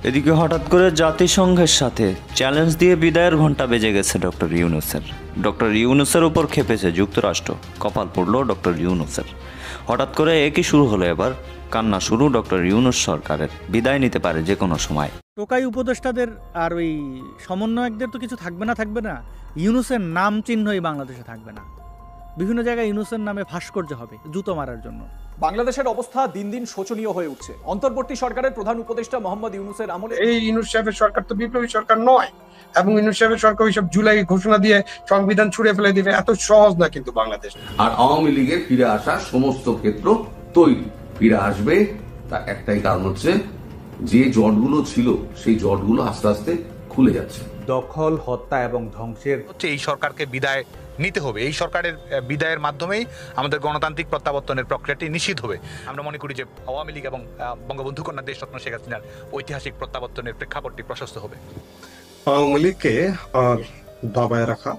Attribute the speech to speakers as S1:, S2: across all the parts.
S1: এদিকে হঠাৎ করে জাতিসংঘের সাথে চ্যালেঞ্জ দিয়ে বিদায়ের ঘণ্টা বেজে গেছে ডক্টর ইউনূসের। ডক্টর ইউনূসের উপর খেপেছে যুক্তরাষ্ট্র, কপাল পড়ল ডক্টর ইউনূসের। হঠাৎ করে একই শুরু হলো এবার, কান্না শুরু ডক্টর ইউনূস সরকারের। বিদায় নিতে পারে যে কোনো সময়।
S2: টোকাই উপদেষ্টাদের আর ওই সমন্বয়কদের তো কিছু থাকবে না। ইউনূসের নাম চিহ্নই বাংলাদেশে থাকবে না। বিভিন্ন জায়গায় ইউনূসের নামে ভাস্কর্য হবে জুতো মারার জন্য।
S3: বাংলাদেশের অবস্থা দিন দিন শোচনীয় হয়ে উঠছে। অন্তর্বর্তী সরকারের প্রধান উপদেষ্টা মোহাম্মদ ইউনূসের আমলে
S4: এই ইউনূস সাহেবের সরকার তো বিপ্লবী সরকার নয়, এবং ইউনূস সাহেবের সরকার ওইসব জুলাই ঘোষণা দিয়ে সংবিধান ছুড়ে ফেলে দিবে, এত সহজ না কিন্তু বাংলাদেশ।
S5: আর আওয়ামী লীগের ফিরে আসার সমস্ত ক্ষেত্র তৈরি, ফিরে আসবে। তার একটাই কারণ হচ্ছে যে জটগুলো ছিল সেই জটগুলো আস্তে আস্তে খুলে যাচ্ছে।
S6: দখল, হত্যা এবং ধ্বংসের হচ্ছে এই সরকারকে বিদায় নিতে হবে। এই সরকারের বিদায়ের মাধ্যমেই আমাদের গণতান্ত্রিক প্রত্যাবর্তনের প্রক্রিয়াটি নিশ্চিত হবে। আমরা মনে করি যে আওয়ামী লীগ এবং বঙ্গবন্ধু কন্যা দেশরত্ন শেখ হাসিনার ঐতিহাসিক প্রত্যাবর্তনের প্রেক্ষাপটটি প্রশস্ত হবে।
S4: আওয়ামী লীগকে আর দাবায় রাখা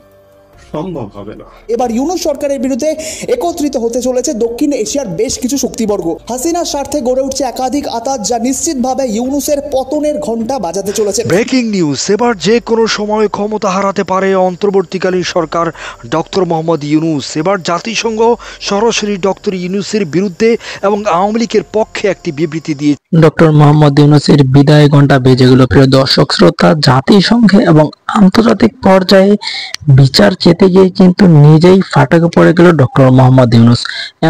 S4: সম্ভব হবে না।
S7: এবার ইউনূস সরকারের বিরুদ্ধে একত্রিত হতে চলেছে দক্ষিণ এশিয়ার বেশ কিছু শক্তিবর্গ। হাসিনার স্বার্থে গড়ে উঠছে একাধিক আঁতাত, যা নিশ্চিতভাবে ইউনূসের পতনের ঘণ্টা বাজাতে চলেছে।
S8: ব্রেকিং নিউজ, এবার যে কোনো সময় ক্ষমতা হারাতে পারে অন্তর্বর্তীকালীন সরকার ডক্টর মোহাম্মদ ইউনূস। এবার জাতিসংঘ সরাসরি ডক্টর ইউনূসের বিরুদ্ধে এবং আওয়ামী লীগের পক্ষে একটি বিবৃতি দিয়ে
S9: ডক্টর মোহাম্মদ ইউনূসের বিদায় ঘণ্টা বেজে গেল। প্রিয় দর্শক শ্রোতা, জাতিসংঘে এবং আন্তর্জাতিক পর্যায়ে বিচার চেতে গিয়ে কিন্তু নিজেই ফাটকে পড়ে গেল ডক্টর মোহাম্মদ ইউনূস।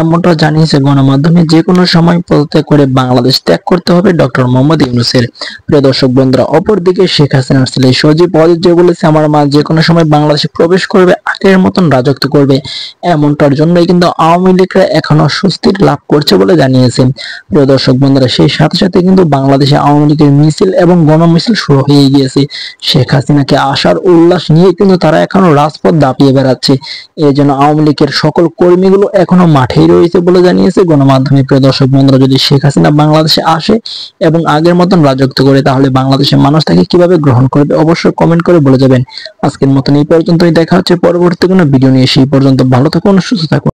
S9: এমনটা জানিয়েছে গণমাধ্যমে, যে কোনো সময় পদত্যাগ করে বাংলাদেশ ত্যাগ করতে হবে ডক্টর মোহাম্মদ ইউনূসের। প্রিয় দর্শক বন্ধুরা, অপরদিকে শেখ হাসিনার ছেলে সজীব ওয়াজেদ যে বলেছে আমার মা যে কোনো সময় বাংলাদেশে প্রবেশ করবে, আগের মতন রাজত্ব করবে। এমনটার জন্যই কিন্তু আওয়ামী লীগরা এখনো স্বস্তির লাভ করছে বলে জানিয়েছেন। প্রিয় দর্শক বন্ধুরা, সেই সাথে সাথে কিন্তু বাংলাদেশে আওয়ামী লীগের মিছিল এবং গণমিছিল শুরু হয়ে গিয়েছে। শেখ হাসিনাকে আসার উল্লাস নিয়ে কিন্তু তারা এখনো রাজপথ দাপিয়ে বেড়াচ্ছে। এই জন্য আওয়ামী লীগের সকল কর্মীগুলো এখনো মাঠেই রয়েছে বলে জানিয়েছে গণমাধ্যমে। প্রিয় দর্শক বন্ধুরা, যদি শেখ হাসিনা বাংলাদেশে আসে এবং আগের মতন রাজত্ব করে, তাহলে বাংলাদেশের মানুষ তাকে কিভাবে গ্রহণ করবে অবশ্যই কমেন্ট করে বলে যাবেন। আজকের মতন এই পর্যন্তই, দেখা হচ্ছে পরবর্তী কোনো ভিডিও নিয়ে। সেই পর্যন্ত ভালো থাকুন, সুস্থ থাকুন।